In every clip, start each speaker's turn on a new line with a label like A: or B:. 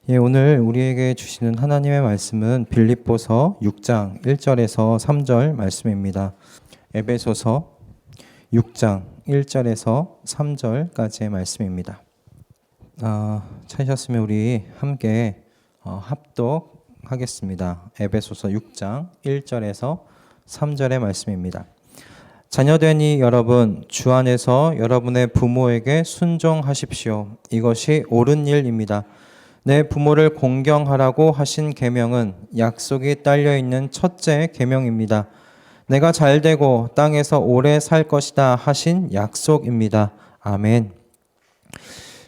A: 예, 오늘 우리에게 주시는 하나님의 말씀은 빌립보서 6장 1절에서 3절 말씀입니다. 에베소서 6장 1절에서 3절까지의 말씀입니다. 찾으셨으면 우리 함께 합독하겠습니다. 에베소서 6장 1절에서 3절의 말씀입니다. 자녀되니 여러분, 주 안에서 여러분의 부모에게 순종하십시오. 이것이 옳은 일입니다. 내 부모를 공경하라고 하신 계명은 약속이 딸려 있는 첫째 계명입니다. 내가 잘되고 땅에서 오래 살 것이다 하신 약속입니다. 아멘.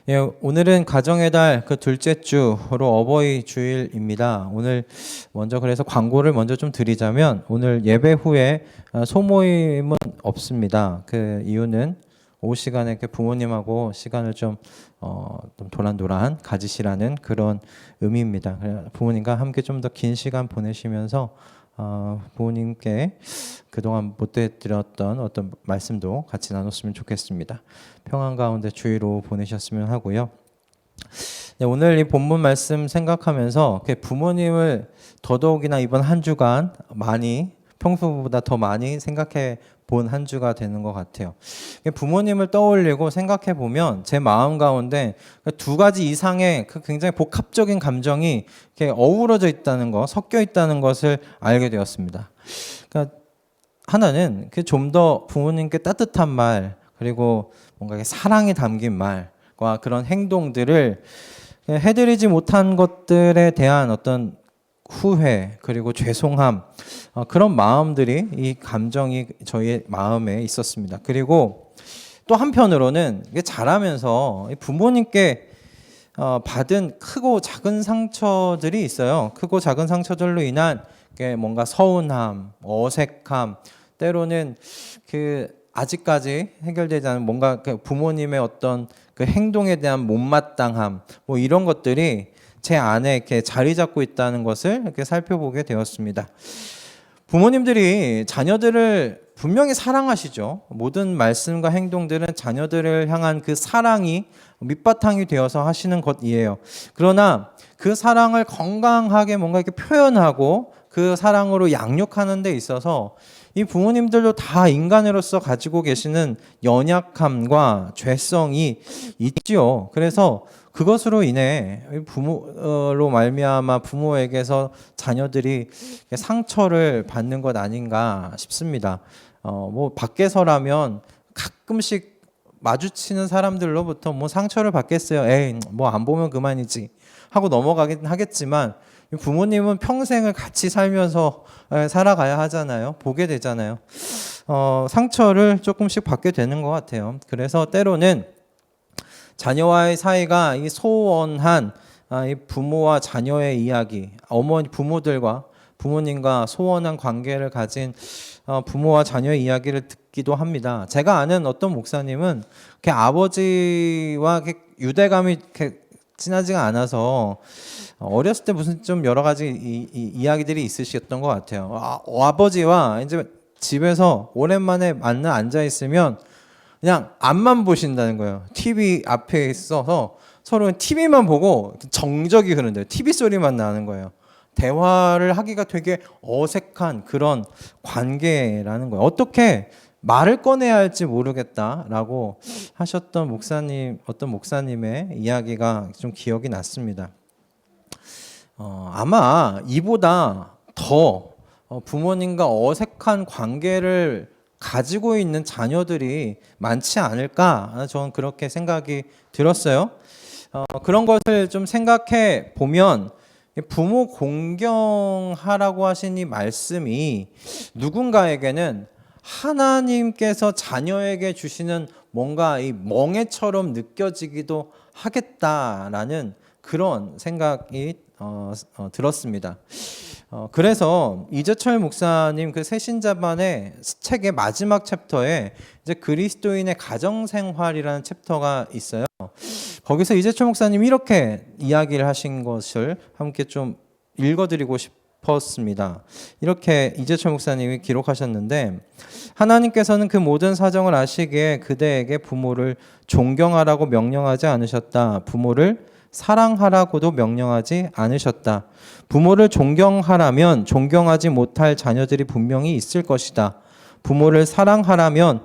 A: 예, 오늘은 가정의 달 그 둘째 주로 어버이 주일입니다. 오늘 먼저 그래서 광고를 먼저 좀 드리자면 오늘 예배 후에 소모임은 없습니다. 그 이유는 오후 시간에 이렇게 부모님하고 시간을 좀 도란도란 가지시라는 그런 의미입니다. 부모님과 함께 좀 더 긴 시간 보내시면서 부모님께 그동안 못 드렸던 어떤 말씀도 같이 나눴으면 좋겠습니다. 평안 가운데 주일 오후 보내셨으면 하고요. 네, 오늘 이 본문 말씀 생각하면서 부모님을 더더욱이나 이번 한 주간 많이 평소보다 더 많이 생각해 본 한 주가 되는 것 같아요. 부모님을 떠올리고 생각해 보면 제 마음 가운데 두 가지 이상의 그 굉장히 복합적인 감정이 이렇게 어우러져 있다는 것, 섞여 있다는 것을 알게 되었습니다. 그러니까 하나는 좀 더 부모님께 따뜻한 말, 그리고 뭔가 사랑이 담긴 말과 그런 행동들을 해드리지 못한 것들에 대한 어떤 후회, 그리고 죄송함, 그런 마음들이, 이 감정이 저희의 마음에 있었습니다. 그리고 또 한편으로는 자라면서 부모님께 받은 크고 작은 상처들이 있어요. 크고 작은 상처들로 인한 뭔가 서운함, 어색함, 때로는 아직까지 해결되지 않은 뭔가 부모님의 어떤 그 행동에 대한 못마땅함, 뭐 이런 것들이 제 안에 이렇게 자리 잡고 있다는 것을 이렇게 살펴보게 되었습니다. 부모님들이 자녀들을 분명히 사랑하시죠. 모든 말씀과 행동들은 자녀들을 향한 그 사랑이 밑바탕이 되어서 하시는 것이에요. 그러나 그 사랑을 건강하게 뭔가 이렇게 표현하고 그 사랑으로 양육하는 데 있어서 이 부모님들도 다 인간으로서 가지고 계시는 연약함과 죄성이 있지요. 그래서 그것으로 인해 부모로 말미암아 부모에게서 자녀들이 상처를 받는 것 아닌가 싶습니다. 뭐 밖에서라면 가끔씩 마주치는 사람들로부터 뭐 상처를 받겠어요. 에이, 뭐 안 보면 그만이지 하고 넘어가긴 하겠지만 부모님은 평생을 같이 살면서 살아가야 하잖아요. 보게 되잖아요. 상처를 조금씩 받게 되는 것 같아요. 그래서 때로는 자녀와의 사이가 이 소원한 이 부모와 자녀의 이야기, 부모들과 부모님과 소원한 관계를 가진 부모와 자녀의 이야기를 듣기도 합니다. 제가 아는 어떤 목사님은 아버지와 유대감이 친하지가 않아서 어렸을 때 무슨 좀 여러 가지 이야기들이 있으셨던 것 같아요. 아버지와 이제 집에서 오랜만에 만나 앉아 있으면 그냥 앞만 보신다는 거예요. TV 앞에 있어서 서로 TV만 보고 정적이 흐른대요. TV 소리만 나는 거예요. 대화를 하기가 되게 어색한 그런 관계라는 거예요. 어떻게 말을 꺼내야 할지 모르겠다라고 하셨던 어떤 목사님의 이야기가 좀 기억이 났습니다. 아마 이보다 더 부모님과 어색한 관계를 가지고 있는 자녀들이 많지 않을까, 저는 그렇게 생각이 들었어요. 그런 것을 좀 생각해 보면 부모 공경하라고 하신 이 말씀이 누군가에게는 하나님께서 자녀에게 주시는 뭔가 이 멍에처럼 느껴지기도 하겠다라는 그런 생각이 들었습니다. 그래서 이재철 목사님 그 새신자반의 책의 마지막 챕터에 이제 그리스도인의 가정생활이라는 챕터가 있어요. 거기서 이재철 목사님이 이렇게 이야기를 하신 것을 함께 좀 읽어드리고 싶었습니다. 이렇게 이재철 목사님이 기록하셨는데, 하나님께서는 그 모든 사정을 아시기에 그대에게 부모를 존경하라고 명령하지 않으셨다. 부모를 사랑하라고도 명령하지 않으셨다. 부모를 존경하라면 존경하지 못할 자녀들이 분명히 있을 것이다. 부모를 사랑하라면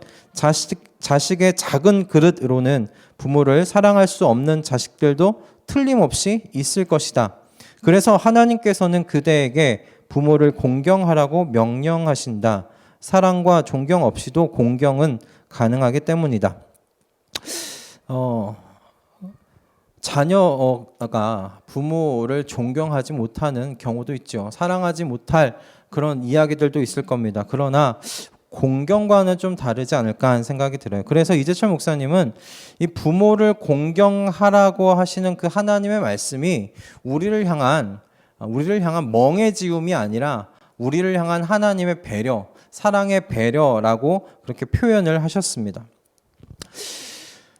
A: 자식의 작은 그릇으로는 부모를 사랑할 수 없는 자식들도 틀림없이 있을 것이다. 그래서 하나님께서는 그대에게 부모를 공경하라고 명령하신다. 사랑과 존경 없이도 공경은 가능하기 때문이다. 자녀가 부모를 존경하지 못하는 경우도 있죠. 사랑하지 못할 그런 이야기들도 있을 겁니다. 그러나 공경과는 좀 다르지 않을까 하는 생각이 들어요. 그래서 이재철 목사님은 이 부모를 공경하라고 하시는 그 하나님의 말씀이 우리를 향한 멍해지움이 아니라 우리를 향한 하나님의 배려, 사랑의 배려라고 그렇게 표현을 하셨습니다.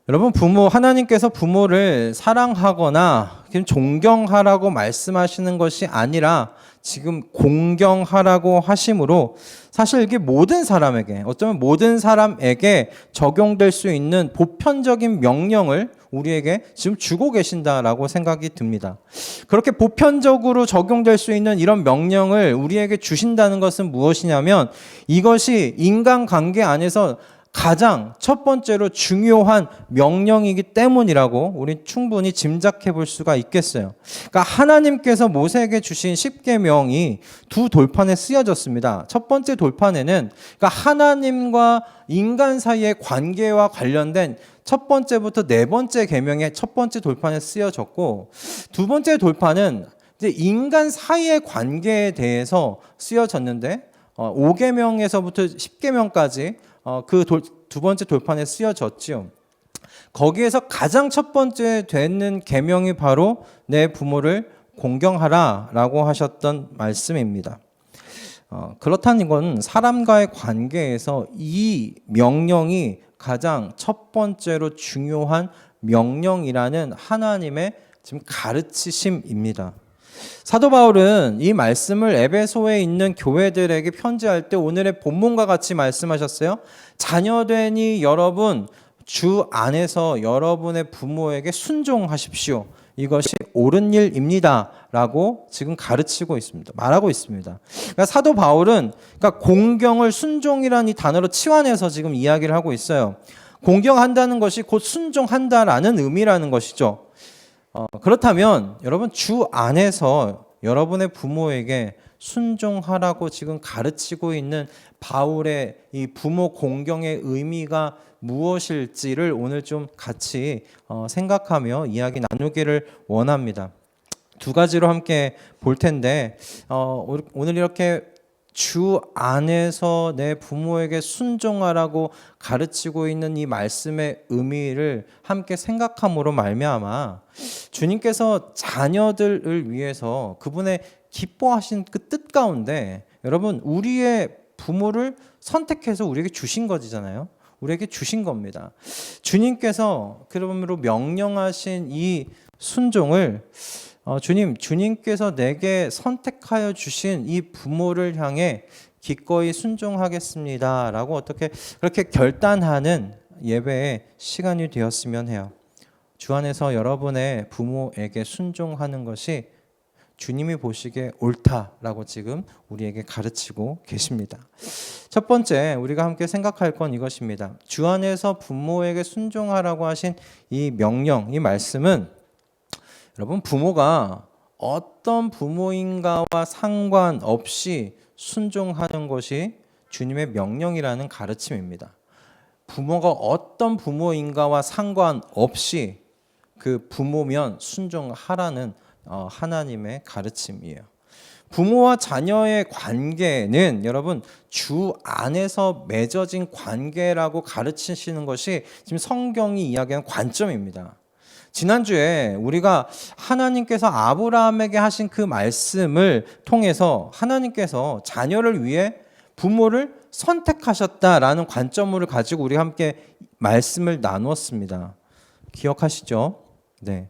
A: 여러분, 하나님께서 부모를 사랑하거나 존경하라고 말씀하시는 것이 아니라 지금 공경하라고 하심으로 사실 이게 어쩌면 모든 사람에게 적용될 수 있는 보편적인 명령을 우리에게 지금 주고 계신다라고 생각이 듭니다. 그렇게 보편적으로 적용될 수 있는 이런 명령을 우리에게 주신다는 것은 무엇이냐면 이것이 인간관계 안에서 가장 첫 번째로 중요한 명령이기 때문이라고 우리 충분히 짐작해 볼 수가 있겠어요. 그러니까 하나님께서 모세에게 주신 십계명이 두 돌판에 쓰여졌습니다. 첫 번째 돌판에는 그러니까 하나님과 인간 사이의 관계와 관련된 첫 번째부터 네 번째 계명의 첫 번째 돌판에 쓰여졌고, 두 번째 돌판은 이제 인간 사이의 관계에 대해서 쓰여졌는데 5계명에서부터 10계명까지 그 두 번째 돌판에 쓰여졌지요. 거기에서 가장 첫 번째 되는 계명이 바로 내 부모를 공경하라라고 하셨던 말씀입니다. 그렇다는 건 사람과의 관계에서 이 명령이 가장 첫 번째로 중요한 명령이라는 하나님의 지금 가르치심입니다. 사도 바울은 이 말씀을 에베소에 있는 교회들에게 편지할 때 오늘의 본문과 같이 말씀하셨어요. 자녀되니 여러분 주 안에서 여러분의 부모에게 순종하십시오. 이것이 옳은 일입니다. 라고 지금 가르치고 있습니다. 말하고 있습니다. 그러니까 사도 바울은 공경을 순종이라는 이 단어로 치환해서 지금 이야기를 하고 있어요. 공경한다는 것이 곧 순종한다라는 의미라는 것이죠. 그렇다면 여러분 주 안에서 여러분의 부모에게 순종하라고 지금 가르치고 있는 바울의 이 부모 공경의 의미가 무엇일지를 오늘 좀 같이 생각하며 이야기 나누기를 원합니다. 두 가지로 함께 볼 텐데 오늘 이렇게 주 안에서 내 부모에게 순종하라고 가르치고 있는 이 말씀의 의미를 함께 생각함으로 말미암아 주님께서 자녀들을 위해서 그분의 기뻐하신 그 뜻 가운데 여러분 우리의 부모를 선택해서 우리에게 주신 것이잖아요. 우리에게 주신 겁니다. 주님께서 그러므로 명령하신 이 순종을 주님께서 내게 선택하여 주신 이 부모를 향해 기꺼이 순종하겠습니다. 라고 그렇게 결단하는 예배의 시간이 되었으면 해요. 주 안에서 여러분의 부모에게 순종하는 것이 주님이 보시기에 옳다라고 지금 우리에게 가르치고 계십니다. 첫 번째 우리가 함께 생각할 건 이것입니다. 주 안에서 부모에게 순종하라고 하신 이 명령, 이 말씀은 여러분 부모가 어떤 부모인가와 상관없이 순종하는 것이 주님의 명령이라는 가르침입니다. 부모가 어떤 부모인가와 상관없이 그 부모면 순종하라는 하나님의 가르침이에요. 부모와 자녀의 관계는 여러분 주 안에서 맺어진 관계라고 가르치시는 것이 지금 성경이 이야기하는 관점입니다. 지난주에 우리가 하나님께서 아브라함에게 하신 그 말씀을 통해서 하나님께서 자녀를 위해 부모를 선택하셨다라는 관점을 가지고 우리 함께 말씀을 나누었습니다. 기억하시죠? 네.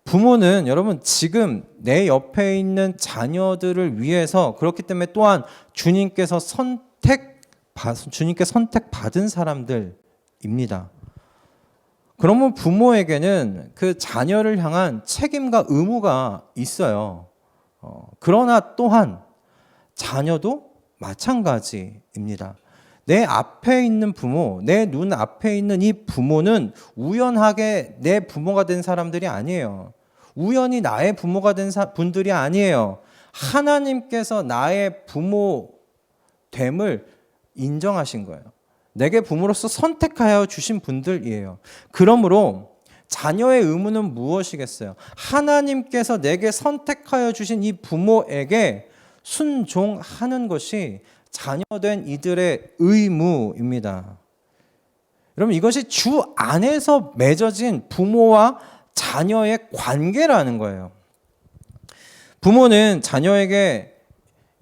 A: 부모는 여러분 지금 내 옆에 있는 자녀들을 위해서 그렇기 때문에 또한 주님께 선택받은 사람들입니다. 그러면 부모에게는 그 자녀를 향한 책임과 의무가 있어요. 그러나 또한 자녀도 마찬가지입니다. 내 앞에 있는 부모, 내 눈 앞에 있는 이 부모는 우연하게 내 부모가 된 사람들이 아니에요. 우연히 나의 부모가 된 분들이 아니에요. 하나님께서 나의 부모됨을 인정하신 거예요. 내게 부모로서 선택하여 주신 분들이에요. 그러므로 자녀의 의무는 무엇이겠어요? 하나님께서 내게 선택하여 주신 이 부모에게 순종하는 것이 자녀된 이들의 의무입니다. 여러분, 이것이 주 안에서 맺어진 부모와 자녀의 관계라는 거예요. 부모는 자녀에게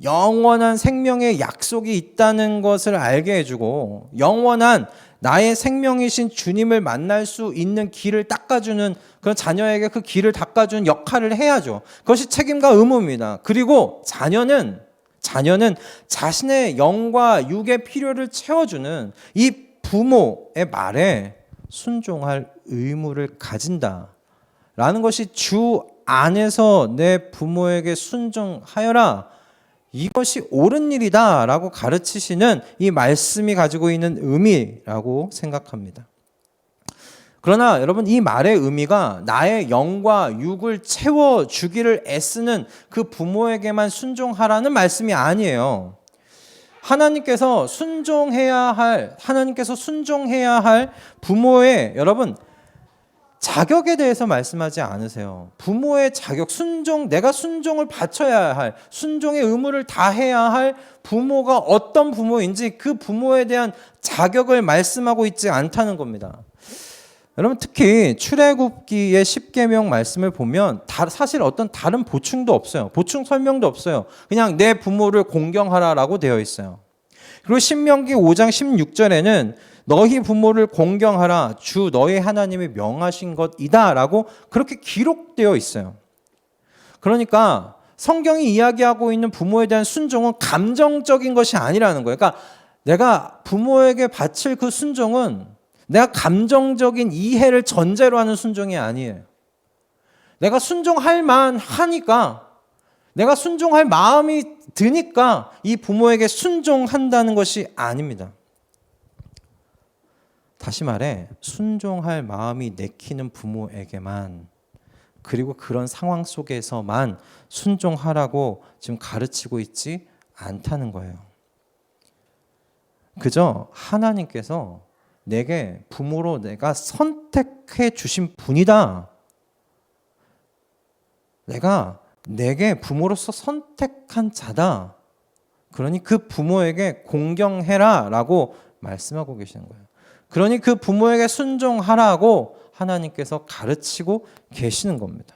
A: 영원한 생명의 약속이 있다는 것을 알게 해주고 영원한 나의 생명이신 주님을 만날 수 있는 길을 닦아주는 그런 자녀에게 그 길을 닦아주는 역할을 해야죠. 그것이 책임과 의무입니다. 그리고 자녀는 자신의 영과 육의 필요를 채워주는 이 부모의 말에 순종할 의무를 가진다라는 것이 주 안에서 내 부모에게 순종하여라, 이것이 옳은 일이다라고 가르치시는 이 말씀이 가지고 있는 의미라고 생각합니다. 그러나 여러분, 이 말의 의미가 나의 영과 육을 채워주기를 애쓰는 그 부모에게만 순종하라는 말씀이 아니에요. 하나님께서 순종해야 할 부모의 여러분 자격에 대해서 말씀하지 않으세요. 부모의 자격, 내가 순종을 바쳐야 할, 순종의 의무를 다해야 할 부모가 어떤 부모인지 그 부모에 대한 자격을 말씀하고 있지 않다는 겁니다. 여러분, 특히 출애굽기의 10계명 말씀을 보면 사실 어떤 다른 보충도 없어요. 보충 설명도 없어요. 그냥 내 부모를 공경하라라고 되어 있어요. 그리고 신명기 5장 16절에는 너희 부모를 공경하라, 주 너희 하나님이 명하신 것이다 라고 그렇게 기록되어 있어요. 그러니까 성경이 이야기하고 있는 부모에 대한 순종은 감정적인 것이 아니라는 거예요. 그러니까 내가 부모에게 바칠 그 순종은 내가 감정적인 이해를 전제로 하는 순종이 아니에요. 내가 순종할 만하니까, 내가 순종할 마음이 드니까 이 부모에게 순종한다는 것이 아닙니다. 다시 말해, 순종할 마음이 내키는 부모에게만, 그리고 그런 상황 속에서만 순종하라고 지금 가르치고 있지 않다는 거예요. 그저 하나님께서 내게 부모로 내가 선택해 주신 분이다, 내게 부모로서 선택한 자다, 그러니 그 부모에게 공경해라 라고 말씀하고 계시는 거예요. 그러니 그 부모에게 순종하라고 하나님께서 가르치고 계시는 겁니다.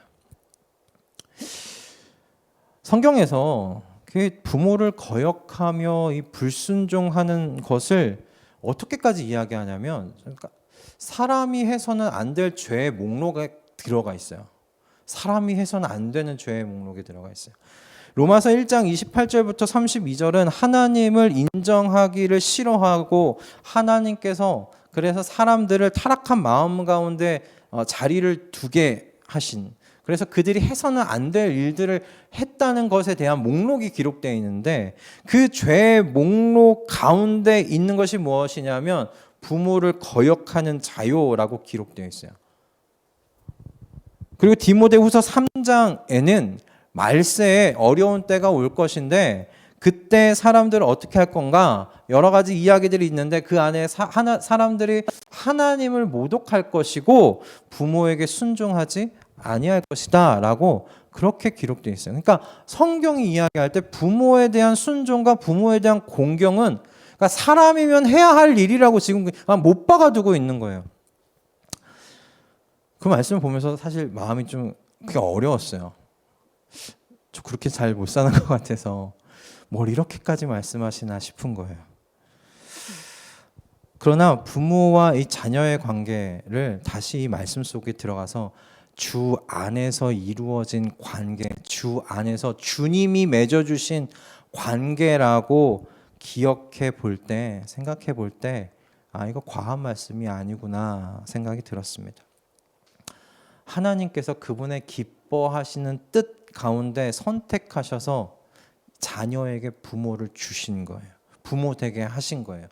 A: 성경에서 그 부모를 거역하며 이 불순종하는 것을 어떻게까지 이야기하냐면, 그러니까 사람이 해서는 안 될 죄의 목록에 들어가 있어요. 사람이 해서는 안 되는 죄의 목록에 들어가 있어요. 로마서 1장 28절부터 32절은 하나님을 인정하기를 싫어하고 하나님께서 그래서 사람들을 타락한 마음 가운데 자리를 두게 하신, 그래서 그들이 해서는 안 될 일들을 했다는 것에 대한 목록이 기록되어 있는데, 그 죄의 목록 가운데 있는 것이 무엇이냐면 부모를 거역하는 자요라고 기록되어 있어요. 그리고 디모데후서 3장에는 말세에 어려운 때가 올 것인데 그때 사람들은 어떻게 할 건가, 여러 가지 이야기들이 있는데 그 안에 사람들이 하나님을 모독할 것이고 부모에게 순종하지 아니할 것이다 라고 그렇게 기록되어 있어요. 그러니까 성경이 이야기할 때 부모에 대한 순종과 부모에 대한 공경은, 그러니까 사람이면 해야 할 일이라고 지금 못 박아두고 있는 거예요. 그 말씀을 보면서 사실 마음이 좀 그게 어려웠어요. 저 그렇게 잘 못 사는 것 같아서 뭘 이렇게까지 말씀하시나 싶은 거예요. 그러나 부모와 이 자녀의 관계를 다시 이 말씀 속에 들어가서 주 안에서 이루어진 관계, 주 안에서 주님이 맺어주신 관계라고 기억해 볼 때, 생각해 볼 때 이거 과한 말씀이 아니구나 생각이 들었습니다. 하나님께서 그분의 기뻐하시는 뜻 가운데 선택하셔서 자녀에게 부모를 주신 거예요. 부모 되게 하신 거예요.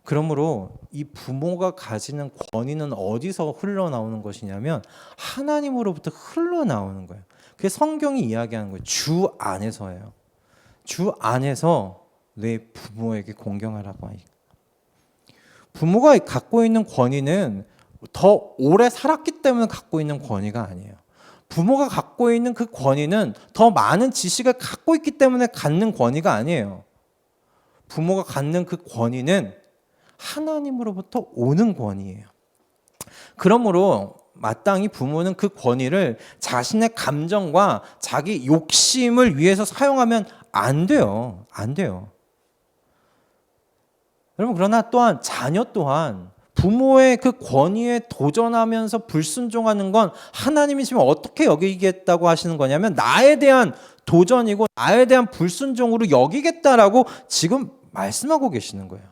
A: 그러므로 이 부모가 가지는 권위는 어디서 흘러나오는 것이냐면 하나님으로부터 흘러나오는 거예요. 그게 성경이 이야기하는 거예요. 주 안에서예요. 주 안에서 내 부모에게 공경하라고 하니까. 부모가 갖고 있는 권위는 더 오래 살았기 때문에 갖고 있는 권위가 아니에요. 부모가 갖고 있는 그 권위는 더 많은 지식을 갖고 있기 때문에 갖는 권위가 아니에요. 부모가 갖는 그 권위는 하나님으로부터 오는 권위예요. 그러므로 마땅히 부모는 그 권위를 자신의 감정과 자기 욕심을 위해서 사용하면 안 돼요. 안 돼요. 여러분, 그러나 또한 자녀 또한 부모의 그 권위에 도전하면서 불순종하는 건 하나님이 지금 어떻게 여기겠다고 하시는 거냐면 나에 대한 도전이고 나에 대한 불순종으로 여기겠다라고 지금 말씀하고 계시는 거예요.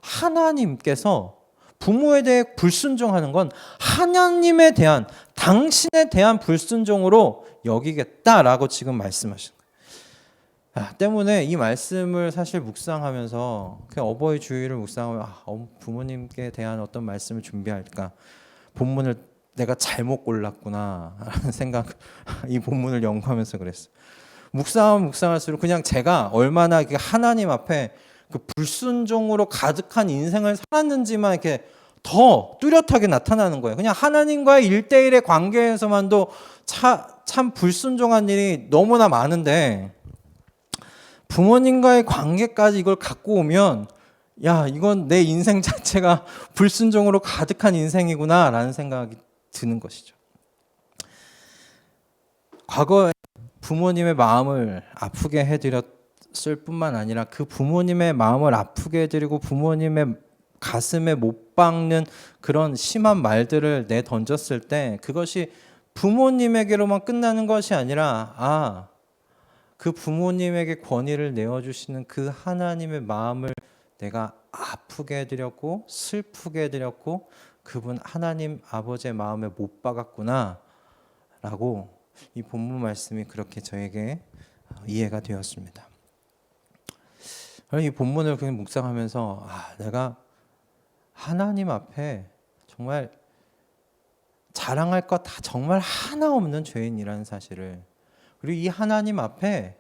A: 하나님께서 부모에 대해 불순종하는 건 하나님에 대한 당신에 대한 불순종으로 여기겠다라고 지금 말씀하시는 거예요. 때문에 이 말씀을 사실 묵상하면서 그냥 어버이 주일을 묵상하면 부모님께 대한 어떤 말씀을 준비할까, 본문을 내가 잘못 골랐구나 라는 생각, 이 본문을 연구하면서 그랬어요. 묵상할수록 그냥 제가 얼마나 하나님 앞에 그 불순종으로 가득한 인생을 살았는지만 이렇게 더 뚜렷하게 나타나는 거예요. 그냥 하나님과의 1대1의 관계에서만도 참 불순종한 일이 너무나 많은데 부모님과의 관계까지 이걸 갖고 오면 이건 내 인생 자체가 불순종으로 가득한 인생이구나 라는 생각이 드는 것이죠. 과거에 부모님의 마음을 아프게 해드렸을 뿐만 아니라 그 부모님의 마음을 아프게 해드리고 부모님의 가슴에 못 박는 그런 심한 말들을 내던졌을 때 그것이 부모님에게로만 끝나는 것이 아니라 그 부모님에게 권위를 내어주시는 그 하나님의 마음을 내가 아프게 해드렸고 슬프게 해드렸고 그분 하나님 아버지의 마음에 못 박았구나 라고 이 본문 말씀이 그렇게 저에게 이해가 되었습니다. 이 본문을 그냥 묵상하면서 내가 하나님 앞에 정말 자랑할 것 다 정말 하나 없는 죄인이라는 사실을, 그리고 이 하나님 앞에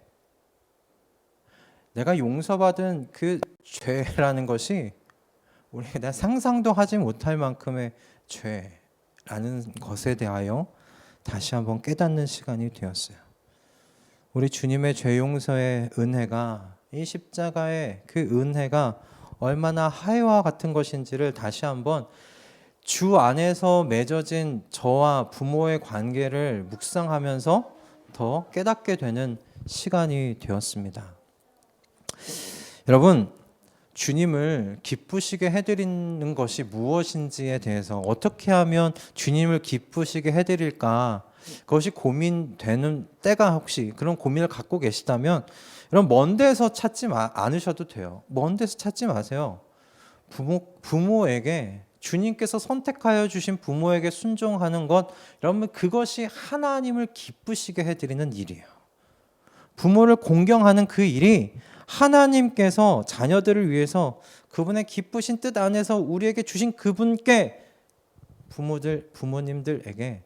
A: 내가 용서받은 그 죄라는 것이 우리가 상상도 하지 못할 만큼의 죄라는 것에 대하여 다시 한번 깨닫는 시간이 되었어요. 우리 주님의 죄 용서의 은혜가, 이 십자가의 그 은혜가 얼마나 하혜와 같은 것인지를 다시 한번 주 안에서 맺어진 저와 부모의 관계를 묵상하면서 더 깨닫게 되는 시간이 되었습니다. 여러분, 주님을 기쁘시게 해드리는 것이 무엇인지에 대해서 어떻게 하면 주님을 기쁘시게 해드릴까, 그것이 고민되는 때가 혹시 그런 고민을 갖고 계시다면 여러분, 먼 데서 찾지 않으셔도 돼요. 먼 데서 찾지 마세요. 부모에게, 주님께서 선택하여 주신 부모에게 순종하는 것, 여러분, 그것이 하나님을 기쁘시게 해드리는 일이에요. 부모를 공경하는 그 일이 하나님께서 자녀들을 위해서 그분의 기쁘신 뜻 안에서 우리에게 주신 그분께 부모님들에게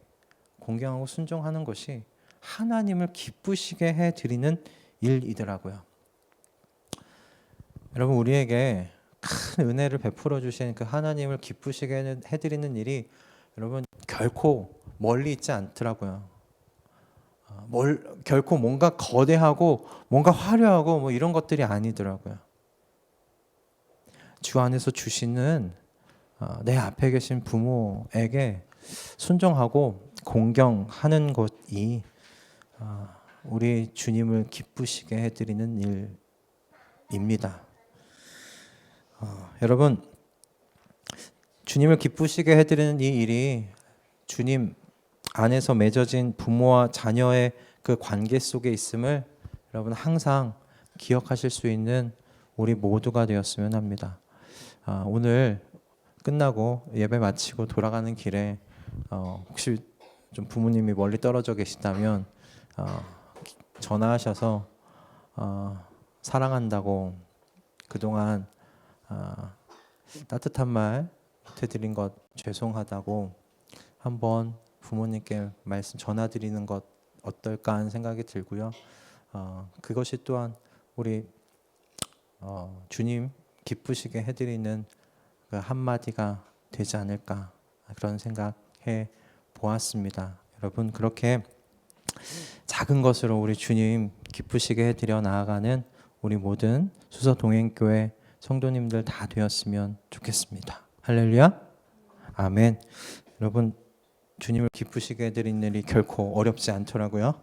A: 공경하고 순종하는 것이 하나님을 기쁘시게 해드리는 일이더라고요. 여러분, 우리에게 큰 은혜를 베풀어 주신 그 하나님을 기쁘시게 해드리는 일이 여러분 결코 멀리 있지 않더라고요. 결코 뭔가 거대하고 뭔가 화려하고 뭐 이런 것들이 아니더라고요. 주 안에서 주시는 내 앞에 계신 부모에게 순종하고 공경하는 것이 우리 주님을 기쁘시게 해드리는 일입니다. 여러분, 주님을 기쁘시게 해드리는 이 일이 주님 안에서 맺어진 부모와 자녀의 그 관계 속에 있음을 여러분 항상 기억하실 수 있는 우리 모두가 되었으면 합니다. 오늘 끝나고 예배 마치고 돌아가는 길에 혹시 좀 부모님이 멀리 떨어져 계시다면 전화하셔서 사랑한다고 그동안 따뜻한 말 못해드린 것 죄송하다고 한번 부모님께 말씀 전화드리는 것 어떨까 하는 생각이 들고요. 그것이 또한 우리 주님 기쁘시게 해드리는 그 한마디가 되지 않을까 그런 생각해 보았습니다. 여러분 그렇게 작은 것으로 우리 주님 기쁘시게 해드려 나아가는 우리 모든 수서동행교회 성도님들 다 되었으면 좋겠습니다. 할렐루야 아멘. 여러분 주님을 기쁘시게 해드리는 일이 결코 어렵지 않더라고요.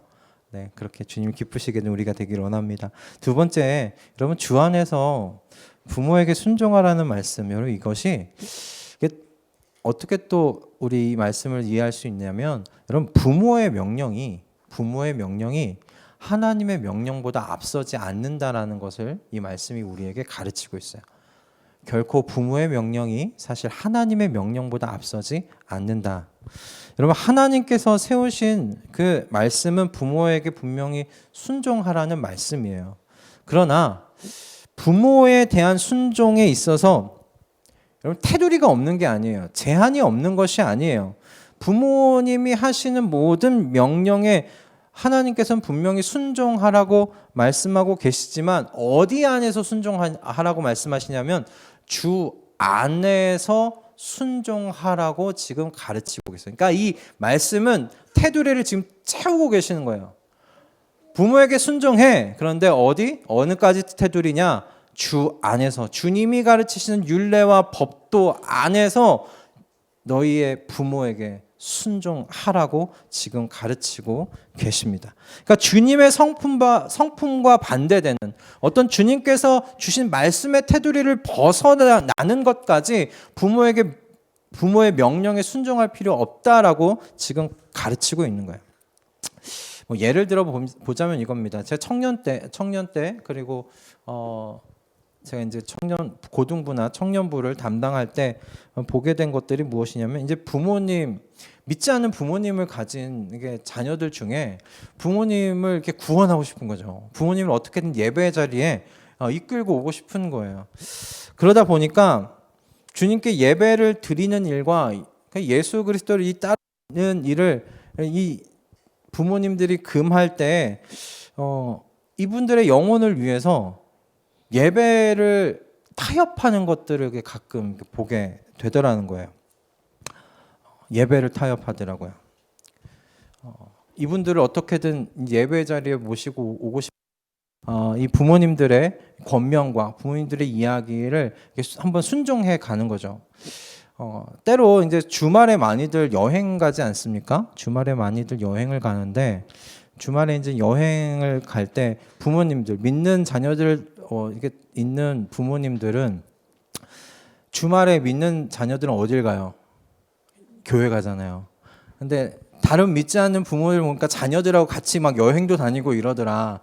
A: 네, 그렇게 주님 기쁘시게 된 우리가 되기를 원합니다. 두 번째, 여러분 주 안에서 부모에게 순종하라는 말씀, 여러분 이것이 어떻게 또 우리 이 말씀을 이해할 수 있냐면, 여러분 부모의 명령이 하나님의 명령보다 앞서지 않는다라는 것을 이 말씀이 우리에게 가르치고 있어요. 결코 부모의 명령이 사실 하나님의 명령보다 앞서지 않는다. 여러분 하나님께서 세우신 그 말씀은 부모에게 분명히 순종하라는 말씀이에요. 그러나 부모에 대한 순종에 있어서 여러분 테두리가 없는 게 아니에요. 제한이 없는 것이 아니에요. 부모님이 하시는 모든 명령에 하나님께서는 분명히 순종하라고 말씀하고 계시지만 어디 안에서 순종하라고 말씀하시냐면 주 안에서 순종하라고 지금 가르치고 계세요. 그러니까 이 말씀은 테두리를 지금 채우고 계시는 거예요. 부모에게 순종해. 그런데 어느까지 테두리냐? 주 안에서 주님이 가르치시는 율례와 법도 안에서 너희의 부모에게 순종하라고 지금 가르치고 계십니다. 그러니까 주님의 성품과 반대되는 어떤 주님께서 주신 말씀의 테두리를 벗어나는 것까지 부모의 명령에 순종할 필요 없다라고 지금 가르치고 있는 거예요. 예를 들어 보자면 이겁니다. 제가 청년 때 그리고 제가 이제 고등부나 청년부를 담당할 때 보게 된 것들이 무엇이냐면 이제 믿지 않는 부모님을 가진 이게 자녀들 중에 부모님을 이렇게 구원하고 싶은 거죠. 부모님을 어떻게든 예배 자리에 이끌고 오고 싶은 거예요. 그러다 보니까 주님께 예배를 드리는 일과 예수 그리스도를 따르는 일을 이 부모님들이 금할 때 이분들의 영혼을 위해서 예배를 타협하는 것들을 가끔 보게 되더라는 거예요. 예배를 타협하더라고요. 이분들을 어떻게든 예배 자리에 모시고 오고 이 부모님들의 권면과 부모님들의 이야기를 한번 순종해 가는 거죠. 때로 이제 주말에 많이들 여행 가지 않습니까? 주말에 많이들 여행을 가는데 주말에 이제 여행을 갈 때 부모님들 믿는 자녀들 이게 있는 부모님들은 주말에 믿는 자녀들은 어딜 가요? 교회 가잖아요. 근데 다른 믿지 않는 부모들 보니까 자녀들하고 같이 막 여행도 다니고 이러더라.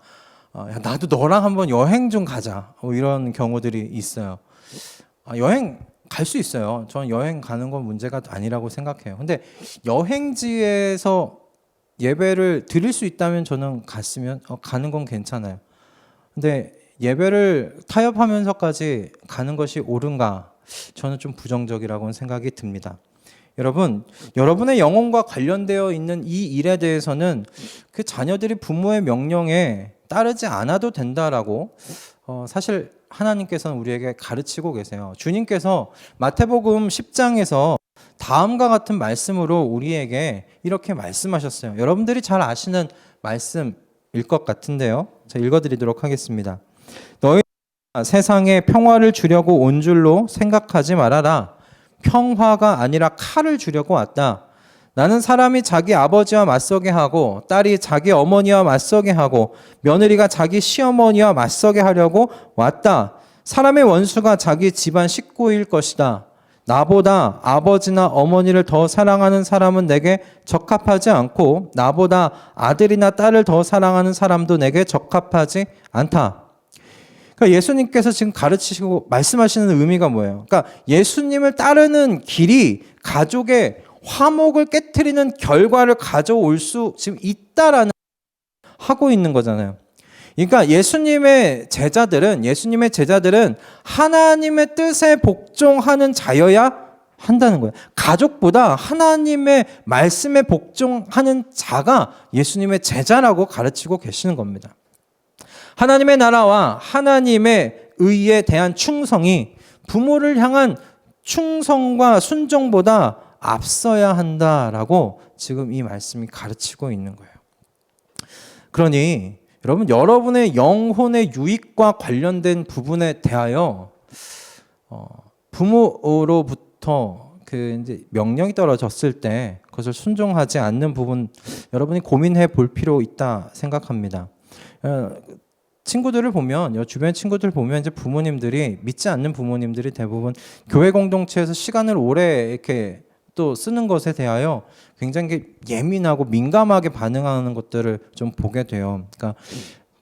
A: 야, 나도 너랑 한번 여행 좀 가자. 이런 경우들이 있어요. 여행 갈 수 있어요. 저는 여행 가는 건 문제가 아니라고 생각해요. 근데 여행지에서 예배를 드릴 수 있다면 저는 가는 건 괜찮아요. 근데 예배를 타협하면서까지 가는 것이 옳은가? 저는 좀 부정적이라고 생각이 듭니다. 여러분, 여러분의 영혼과 관련되어 있는 이 일에 대해서는 그 자녀들이 부모의 명령에 따르지 않아도 된다라고 사실 하나님께서는 우리에게 가르치고 계세요. 주님께서 마태복음 10장에서 다음과 같은 말씀으로 우리에게 이렇게 말씀하셨어요. 여러분들이 잘 아시는 말씀일 것 같은데요. 제가 읽어드리도록 하겠습니다. 너희 세상에 평화를 주려고 온 줄로 생각하지 말아라. 평화가 아니라 칼을 주려고 왔다. 나는 사람이 자기 아버지와 맞서게 하고 딸이 자기 어머니와 맞서게 하고 며느리가 자기 시어머니와 맞서게 하려고 왔다. 사람의 원수가 자기 집안 식구일 것이다. 나보다 아버지나 어머니를 더 사랑하는 사람은 내게 적합하지 않고 나보다 아들이나 딸을 더 사랑하는 사람도 내게 적합하지 않다. 그러니까 예수님께서 지금 가르치시고 말씀하시는 의미가 뭐예요? 그러니까 예수님을 따르는 길이 가족의 화목을 깨트리는 결과를 가져올 수 지금 있다라는 하고 있는 거잖아요. 그러니까 예수님의 제자들은 하나님의 뜻에 복종하는 자여야 한다는 거예요. 가족보다 하나님의 말씀에 복종하는 자가 예수님의 제자라고 가르치고 계시는 겁니다. 하나님의 나라와 하나님의 의에 대한 충성이 부모를 향한 충성과 순종보다 앞서야 한다라고 지금 이 말씀이 가르치고 있는 거예요. 그러니 여러분의 영혼의 유익과 관련된 부분에 대하여 부모로부터 이제 명령이 떨어졌을 때 그것을 순종하지 않는 부분 여러분이 고민해 볼 필요 있다 생각합니다. 친구들을 보면 주변 친구들 보면 이제 부모님들이 믿지 않는 부모님들이 대부분 교회 공동체에서 시간을 오래 이렇게 또 쓰는 것에 대하여 굉장히 예민하고 민감하게 반응하는 것들을 좀 보게 돼요. 그러니까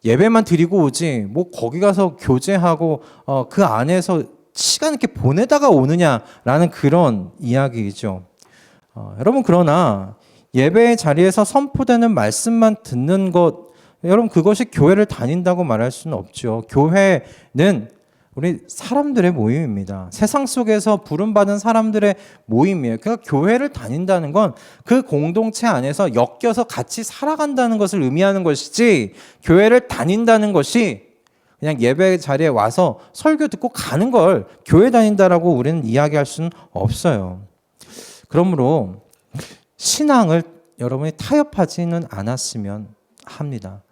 A: 예배만 드리고 오지 뭐 거기 가서 교제하고 그 안에서 시간 이렇게 보내다가 오느냐라는 그런 이야기이죠. 여러분 그러나 예배의 자리에서 선포되는 말씀만 듣는 것 여러분 그것이 교회를 다닌다고 말할 수는 없죠. 교회는 우리 사람들의 모임입니다. 세상 속에서 부름받은 사람들의 모임이에요. 그러니까 교회를 다닌다는 건 그 공동체 안에서 엮여서 같이 살아간다는 것을 의미하는 것이지 교회를 다닌다는 것이 그냥 예배 자리에 와서 설교 듣고 가는 걸 교회 다닌다라고 우리는 이야기할 수는 없어요. 그러므로 신앙을 여러분이 타협하지는 않았으면 합니다.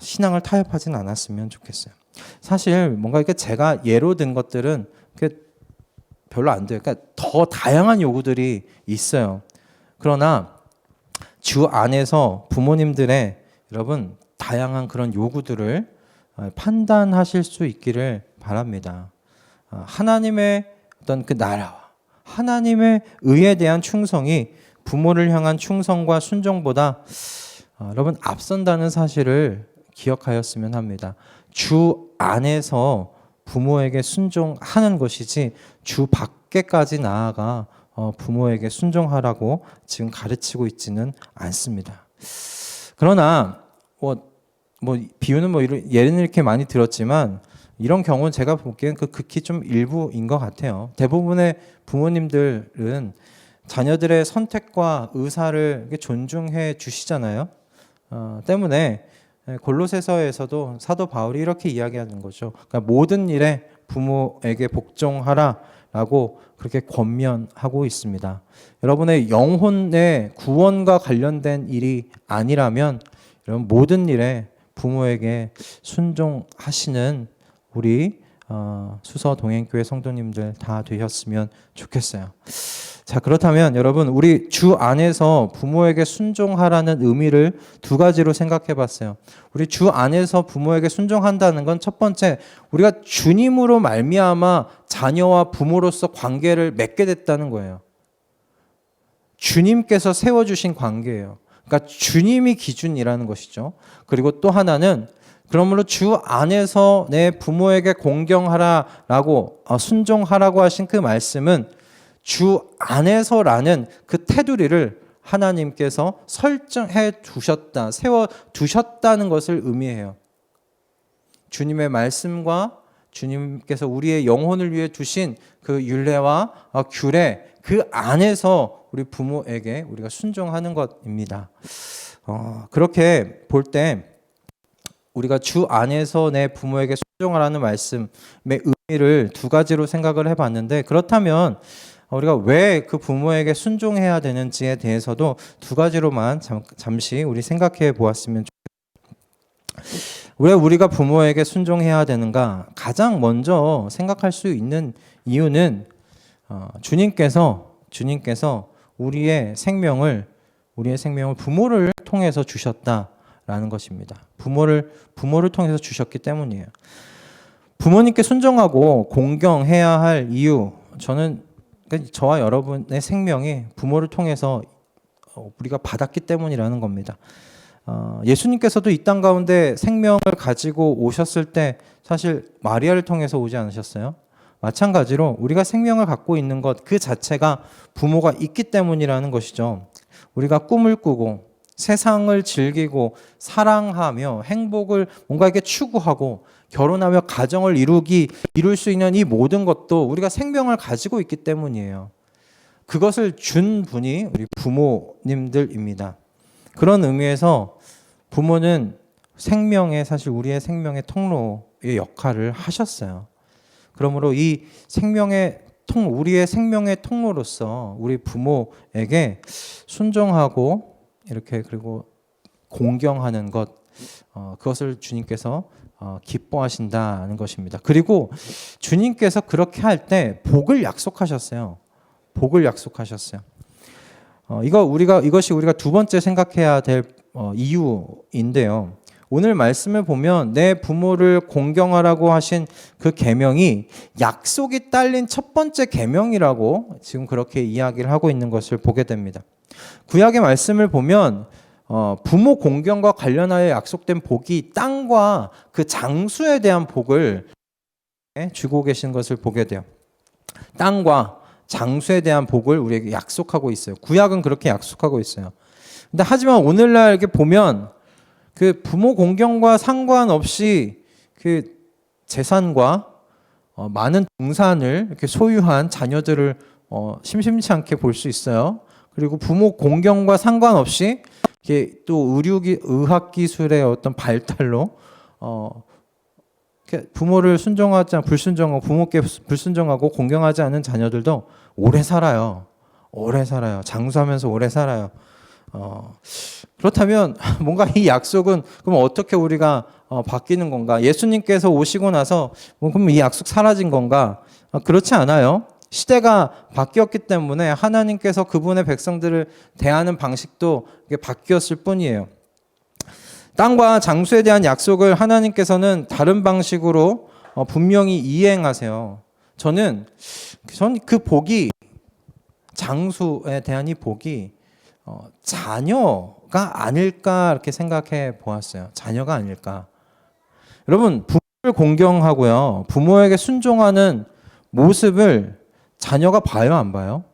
A: 신앙을 타협하지는 않았으면 좋겠어요. 사실 뭔가 이렇게 제가 예로 든 것들은 별로 안 돼요. 그러니까 더 다양한 요구들이 있어요. 그러나 주 안에서 부모님들의 여러분 다양한 그런 요구들을 판단하실 수 있기를 바랍니다. 하나님의 어떤 그 나라와 하나님의 의에 대한 충성이 부모를 향한 충성과 순종보다 여러분 앞선다는 사실을 기억하였으면 합니다. 주 안에서 부모에게 순종하는 것이지 주 밖에까지 나아가 부모에게 순종하라고 지금 가르치고 있지는 않습니다. 그러나 비유는 예는 이렇게 많이 들었지만 이런 경우는 제가 보기엔 극히 좀 일부인 것 같아요. 대부분의 부모님들은 자녀들의 선택과 의사를 존중해 주시잖아요. 때문에 골로새서에서도 사도 바울이 이렇게 이야기하는 거죠. 그러니까 모든 일에 부모에게 복종하라라고 그렇게 권면하고 있습니다. 여러분의 영혼의 구원과 관련된 일이 아니라면 여러분 모든 일에 부모에게 순종하시는 우리 수서 동행교회 성도님들 다 되셨으면 좋겠어요. 자, 그렇다면 여러분 우리 주 안에서 부모에게 순종하라는 의미를 두 가지로 생각해 봤어요. 우리 주 안에서 부모에게 순종한다는 건 첫 번째, 우리가 주님으로 말미암아 자녀와 부모로서 관계를 맺게 됐다는 거예요. 주님께서 세워주신 관계예요. 그러니까 주님이 기준이라는 것이죠. 그리고 또 하나는 그러므로 주 안에서 내 부모에게 공경하라라고 순종하라고 하신 그 말씀은 주 안에서라는 그 테두리를 하나님께서 설정해 두셨다, 세워 두셨다는 것을 의미해요. 주님의 말씀과 주님께서 우리의 영혼을 위해 두신 그 율례와 규례 그 안에서 우리 부모에게 우리가 순종하는 것입니다. 그렇게 볼 때 우리가 주 안에서 내 부모에게 순종하라는 말씀의 의미를 두 가지로 생각을 해봤는데 그렇다면 우리가 왜 그 부모에게 순종해야 되는지에 대해서도 두 가지로만 잠시 우리 생각해 보았으면 좋겠습니다. 왜 우리가 부모에게 순종해야 되는가? 가장 먼저 생각할 수 있는 이유는 주님께서 우리의 생명을 부모를 통해서 주셨다라는 것입니다. 부모를 통해서 주셨기 때문이에요. 부모님께 순종하고 공경해야 할 이유, 저와 여러분의 생명이 부모를 통해서 우리가 받았기 때문이라는 겁니다. 예수님께서도 이 땅 가운데 생명을 가지고 오셨을 때 사실 마리아를 통해서 오지 않으셨어요? 마찬가지로 우리가 생명을 갖고 있는 것 그 자체가 부모가 있기 때문이라는 것이죠. 우리가 꿈을 꾸고 세상을 즐기고 사랑하며 행복을 뭔가 이렇게 추구하고 결혼하며 가정을 이룰 수 있는 이 모든 것도 우리가 생명을 가지고 있기 때문이에요. 그것을 준 분이 우리 부모님들입니다. 그런 의미에서 부모는 사실 우리의 생명의 통로의 역할을 하셨어요. 그러므로 이 우리의 생명의 통로로서 우리 부모에게 순종하고 이렇게 그리고 공경하는 것, 그것을 주님께서 기뻐하신다는 것입니다. 그리고 주님께서 그렇게 할 때 복을 약속하셨어요. 복을 약속하셨어요. 이것이 우리가 두 번째 생각해야 될 이유인데요. 오늘 말씀을 보면 내 부모를 공경하라고 하신 그 계명이 약속이 딸린 첫 번째 계명이라고 지금 그렇게 이야기를 하고 있는 것을 보게 됩니다. 구약의 말씀을 보면 부모 공경과 관련하여 약속된 복이 땅과 그 장수에 대한 복을 주고 계신 것을 보게 돼요. 땅과 장수에 대한 복을 우리에게 약속하고 있어요. 구약은 그렇게 약속하고 있어요. 근데 하지만 오늘날 이렇게 보면 그 부모 공경과 상관없이 그 재산과 많은 동산을 이렇게 소유한 자녀들을 심심치 않게 볼 수 있어요. 그리고 부모 공경과 상관없이 이게 또 의학 기술의 어떤 발달로 부모를 불순종하고 부모께 불순종하고 공경하지 않은 자녀들도 오래 살아요. 장수하면서 오래 살아요. 그렇다면 뭔가 이 약속은 그럼 어떻게 우리가 바뀌는 건가? 예수님께서 오시고 나서 그럼 이 약속 사라진 건가? 그렇지 않아요. 시대가 바뀌었기 때문에 하나님께서 그분의 백성들을 대하는 방식도 바뀌었을 뿐이에요. 땅과 장수에 대한 약속을 하나님께서는 다른 방식으로 분명히 이행하세요. 전 그 복이, 장수에 대한 이 복이 자녀가 아닐까 이렇게 생각해 보았어요. 자녀가 아닐까. 여러분, 부모를 공경하고요, 부모에게 순종하는 모습을 자녀가 봐요, 안 봐요?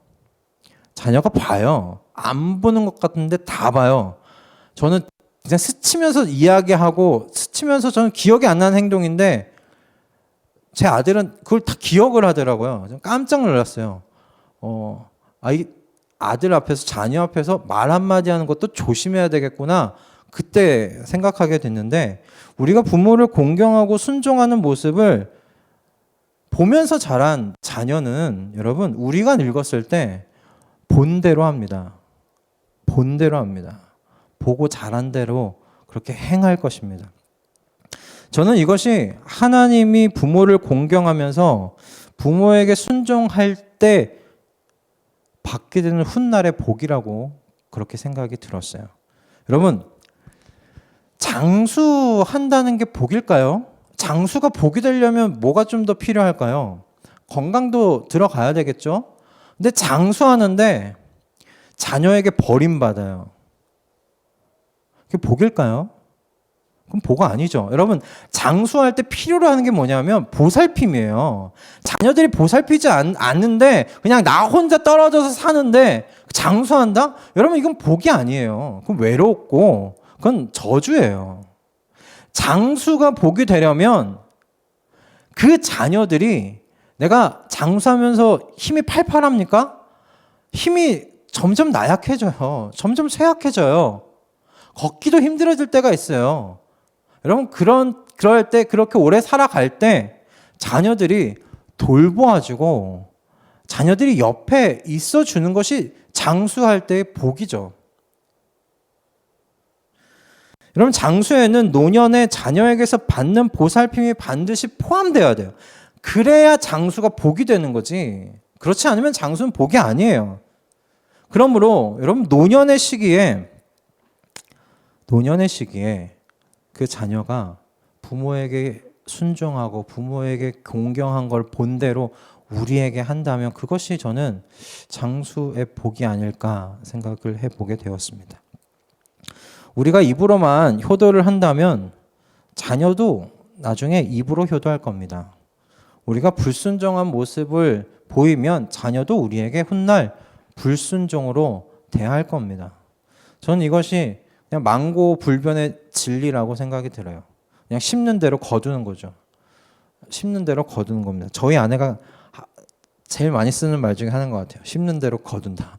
A: 자녀가 봐요. 안 보는 것 같은데 다 봐요. 저는 그냥 스치면서 이야기하고 스치면서 저는 기억이 안 나는 행동인데 제 아들은 그걸 다 기억을 하더라고요. 깜짝 놀랐어요. 이 아들 앞에서, 자녀 앞에서 말 한마디 하는 것도 조심해야 되겠구나. 그때 생각하게 됐는데, 우리가 부모를 공경하고 순종하는 모습을 보면서 자란 자녀는 여러분, 우리가 늙었을 때 본대로 합니다. 본대로 합니다. 보고 자란 대로 그렇게 행할 것입니다. 저는 이것이 하나님이 부모를 공경하면서 부모에게 순종할 때 받게 되는 훗날의 복이라고 그렇게 생각이 들었어요. 여러분, 장수한다는 게 복일까요? 장수가 복이 되려면 뭐가 좀 더 필요할까요? 건강도 들어가야 되겠죠? 근데 장수하는데 자녀에게 버림받아요. 그게 복일까요? 그럼 복 아니죠. 여러분, 장수할 때 필요로 하는 게 뭐냐면 보살핌이에요. 자녀들이 보살피지 않는데 그냥 나 혼자 떨어져서 사는데 장수한다? 여러분, 이건 복이 아니에요. 그건 외롭고 그건 저주예요. 장수가 복이 되려면 그 자녀들이, 내가 장수하면서 힘이 팔팔합니까? 힘이 점점 나약해져요. 점점 쇠약해져요. 걷기도 힘들어질 때가 있어요. 여러분, 그럴 때, 그렇게 오래 살아갈 때 자녀들이 돌보아주고 자녀들이 옆에 있어주는 것이 장수할 때의 복이죠. 여러분, 장수에는 노년에 자녀에게서 받는 보살핌이 반드시 포함되어야 돼요. 그래야 장수가 복이 되는 거지. 그렇지 않으면 장수는 복이 아니에요. 그러므로 여러분, 노년의 시기에 그 자녀가 부모에게 순종하고 부모에게 공경한 걸 본대로 우리에게 한다면 그것이 저는 장수의 복이 아닐까 생각을 해보게 되었습니다. 우리가 입으로만 효도를 한다면 자녀도 나중에 입으로 효도할 겁니다. 우리가 불순종한 모습을 보이면 자녀도 우리에게 훗날 불순종으로 대할 겁니다. 저는 이것이 그냥 망고불변의 진리라고 생각이 들어요. 그냥 심는 대로 거두는 거죠. 심는 대로 거두는 겁니다. 저희 아내가 제일 많이 쓰는 말 중에 하나인 것 같아요. 심는 대로 거둔다.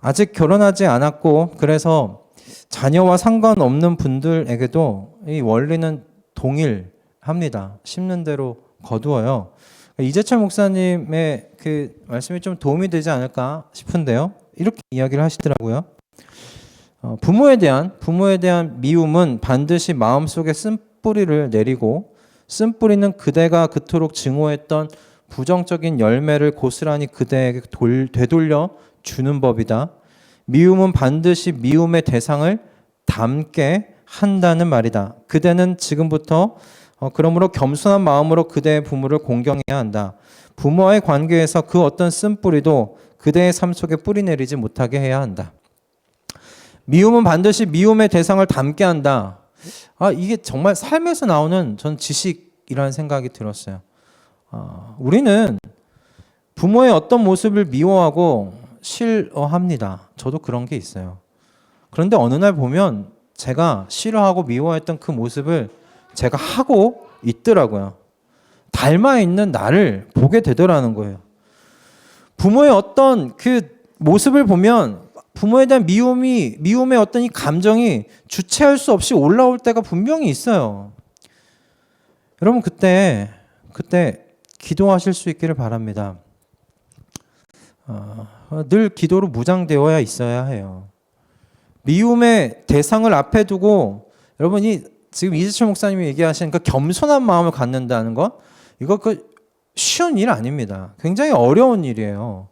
A: 아직 결혼하지 않았고 그래서 자녀와 상관없는 분들에게도 이 원리는 동일합니다. 심는 대로 거두어요. 이재철 목사님의 그 말씀이 좀 도움이 되지 않을까 싶은데요. 이렇게 이야기를 하시더라고요. 부모에 대한 미움은 반드시 마음속에 쓴뿌리를 내리고 쓴뿌리는 그대가 그토록 증오했던 부정적인 열매를 고스란히 그대에게 되돌려 주는 법이다. 미움은 반드시 미움의 대상을 닮게 한다는 말이다. 그대는 지금부터 그러므로 겸손한 마음으로 그대의 부모를 공경해야 한다. 부모와의 관계에서 그 어떤 쓴뿌리도 그대의 삶 속에 뿌리 내리지 못하게 해야 한다. 미움은 반드시 미움의 대상을 닮게 한다. 이게 정말 삶에서 나오는 전 지식이라는 생각이 들었어요. 우리는 부모의 어떤 모습을 미워하고 싫어합니다. 저도 그런 게 있어요. 그런데 어느 날 보면 제가 싫어하고 미워했던 그 모습을 제가 하고 있더라고요. 닮아 있는 나를 보게 되더라는 거예요. 부모의 어떤 그 모습을 보면 부모에 대한 미움의 어떤 이 감정이 주체할 수 없이 올라올 때가 분명히 있어요. 여러분 그때 기도하실 수 있기를 바랍니다. 늘 기도로 무장되어야 있어야 해요. 미움의 대상을 앞에 두고 여러분이 지금 이재철 목사님이 얘기하신 그 겸손한 마음을 갖는다는 거 이거 쉬운 일 아닙니다. 굉장히 어려운 일이에요.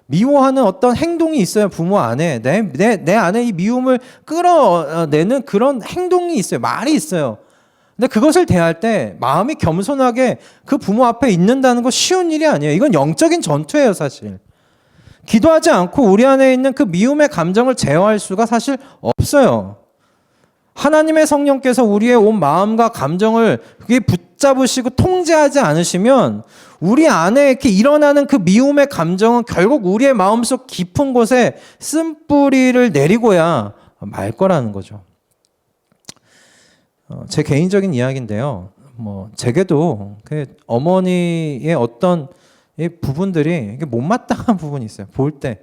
A: 미워하는 어떤 행동이 있어요. 부모 안에 내 안에 이 미움을 끌어내는 그런 행동이 있어요. 말이 있어요. 근데 그것을 대할 때 마음이 겸손하게 그 부모 앞에 있는다는 거 쉬운 일이 아니에요. 이건 영적인 전투예요, 사실. 기도하지 않고 우리 안에 있는 그 미움의 감정을 제어할 수가 사실 없어요. 하나님의 성령께서 우리의 온 마음과 감정을 붙잡으시고 통제하지 않으시면 우리 안에 이렇게 일어나는 그 미움의 감정은 결국 우리의 마음속 깊은 곳에 쓴뿌리를 내리고야 말 거라는 거죠. 제 개인적인 이야기인데요. 제게도 그 어머니의 어떤 이 부분들이 못마땅한 부분이 있어요. 볼 때.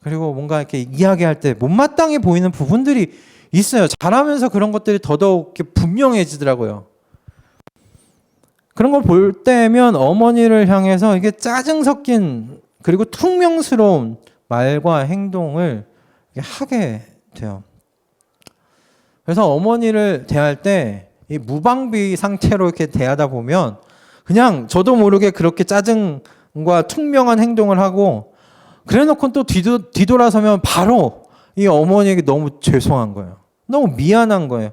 A: 그리고 뭔가 이렇게 이야기할 때 못마땅해 보이는 부분들이 있어요. 잘하면서 그런 것들이 더더욱 이렇게 분명해지더라고요. 그런 걸 볼 때면 어머니를 향해서 이게 짜증 섞인 그리고 퉁명스러운 말과 행동을 하게 돼요. 그래서 어머니를 대할 때 이 무방비 상태로 이렇게 대하다 보면 그냥 저도 모르게 그렇게 짜증과 퉁명한 행동을 하고 그래놓고 또 뒤돌아서면 바로 이 어머니에게 너무 죄송한 거예요. 너무 미안한 거예요.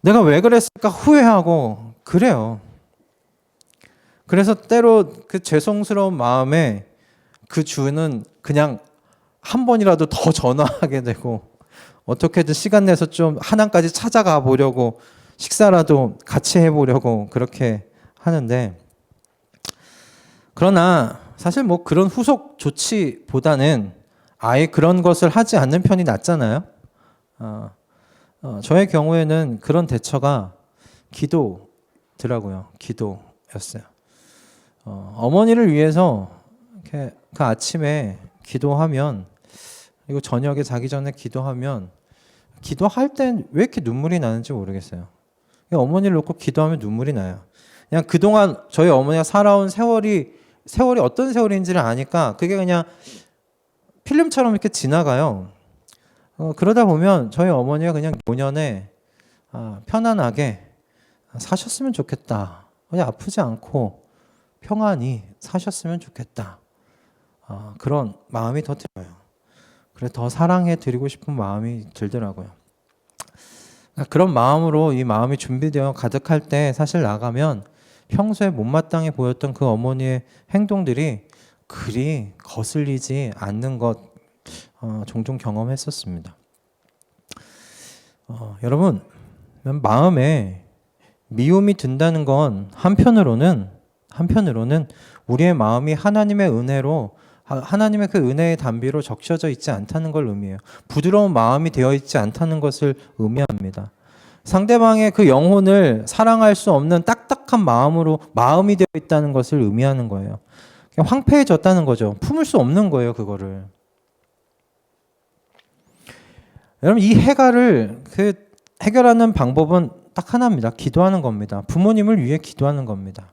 A: 내가 왜 그랬을까 후회하고 그래요. 그래서 때로 그 죄송스러운 마음에 그 주는 그냥 한 번이라도 더 전화하게 되고 어떻게든 시간 내서 좀 하남까지 찾아가 보려고 식사라도 같이 해보려고 그렇게 하는데 그러나 사실 그런 후속 조치보다는 아예 그런 것을 하지 않는 편이 낫잖아요. 저의 경우에는 그런 대처가 기도더라고요. 기도였어요. 어머니를 위해서 이렇게 그 아침에 기도하면 그리고 저녁에 자기 전에 기도하면 기도할 땐 왜 이렇게 눈물이 나는지 모르겠어요. 어머니를 놓고 기도하면 눈물이 나요. 그냥 그동안 저희 어머니가 살아온 세월이 어떤 세월인지를 아니까 그게 그냥 필름처럼 이렇게 지나가요. 그러다 보면 저희 어머니가 그냥 노년에 편안하게 사셨으면 좋겠다. 그냥 아프지 않고 평안히 사셨으면 좋겠다. 그런 마음이 더 들어요. 그래서 더 사랑해 드리고 싶은 마음이 들더라고요. 그런 마음으로 이 마음이 준비되어 가득할 때 사실 나가면 평소에 못마땅해 보였던 그 어머니의 행동들이 그리 거슬리지 않는 것 종종 경험했었습니다. 여러분, 마음에 미움이 든다는 건 한편으로는 우리의 마음이 하나님의 은혜로, 하나님의 그 은혜의 담비로 적셔져 있지 않다는 걸 의미해요. 부드러운 마음이 되어 있지 않다는 것을 의미합니다. 상대방의 그 영혼을 사랑할 수 없는 딱딱한 마음이 되어 있다는 것을 의미하는 거예요. 그냥 황폐해졌다는 거죠. 품을 수 없는 거예요, 그거를. 여러분, 이 해결을 해결하는 방법은 딱 하나입니다. 기도하는 겁니다. 부모님을 위해 기도하는 겁니다.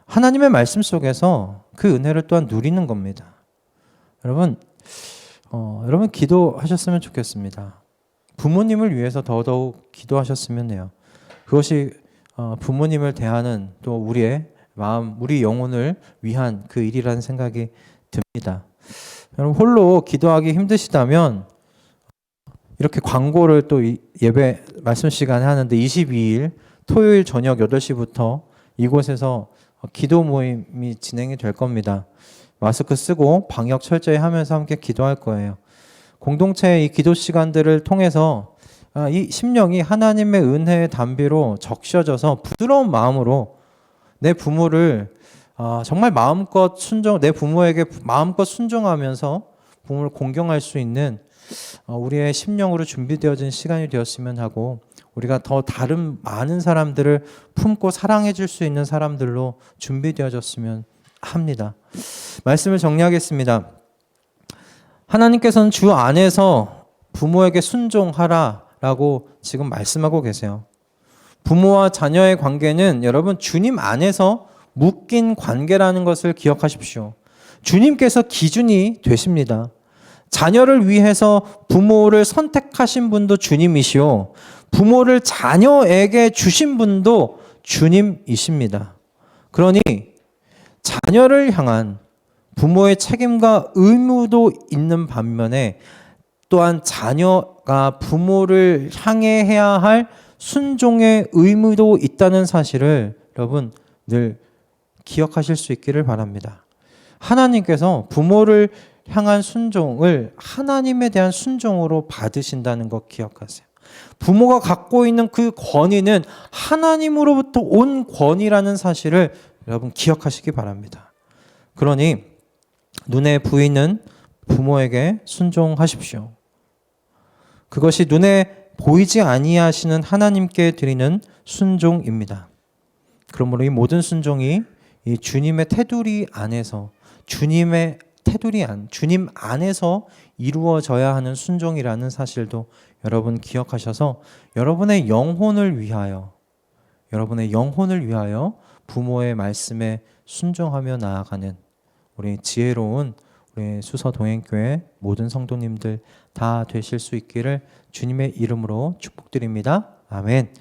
A: 하나님의 말씀 속에서 그 은혜를 또한 누리는 겁니다. 여러분, 여러분 기도하셨으면 좋겠습니다. 부모님을 위해서 더더욱 기도하셨으면 해요. 그것이 부모님을 대하는 또 우리의 마음, 우리 영혼을 위한 그 일이라는 생각이 듭니다. 여러분, 홀로 기도하기 힘드시다면 이렇게 광고를 또 예배 말씀 시간에 하는데 22일 토요일 저녁 8시부터 이곳에서 기도 모임이 진행이 될 겁니다. 마스크 쓰고 방역 철저히 하면서 함께 기도할 거예요. 공동체의 이 기도 시간들을 통해서 이 심령이 하나님의 은혜의 담비로 적셔져서 부드러운 마음으로 내 부모를 정말 내 부모에게 마음껏 순종하면서 부모를 공경할 수 있는 우리의 심령으로 준비되어진 시간이 되었으면 하고, 우리가 더 다른 많은 사람들을 품고 사랑해 줄 수 있는 사람들로 준비되어졌으면 합니다. 말씀을 정리하겠습니다. 하나님께서는 주 안에서 부모에게 순종하라라고 지금 말씀하고 계세요. 부모와 자녀의 관계는 여러분 주님 안에서 묶인 관계라는 것을 기억하십시오. 주님께서 기준이 되십니다. 자녀를 위해서 부모를 선택하신 분도 주님이시오. 부모를 자녀에게 주신 분도 주님이십니다. 그러니 자녀를 향한 부모의 책임과 의무도 있는 반면에 또한 자녀가 부모를 향해 해야 할 순종의 의무도 있다는 사실을 여러분 늘 기억하실 수 있기를 바랍니다. 하나님께서 부모를 향한 순종을 하나님에 대한 순종으로 받으신다는 것 기억하세요. 부모가 갖고 있는 그 권위는 하나님으로부터 온 권위라는 사실을 여러분 기억하시기 바랍니다. 그러니 눈에 보이는 부모에게 순종하십시오. 그것이 눈에 보이지 아니하시는 하나님께 드리는 순종입니다. 그러므로 이 모든 순종이 이 주님의 테두리 안에서 주님 안에서 이루어져야 하는 순종이라는 사실도 여러분 기억하셔서 여러분의 영혼을 위하여 부모의 말씀에 순종하며 나아가는 우리 지혜로운 우리 수서동행교회 모든 성도님들 다 되실 수 있기를 주님의 이름으로 축복드립니다. 아멘.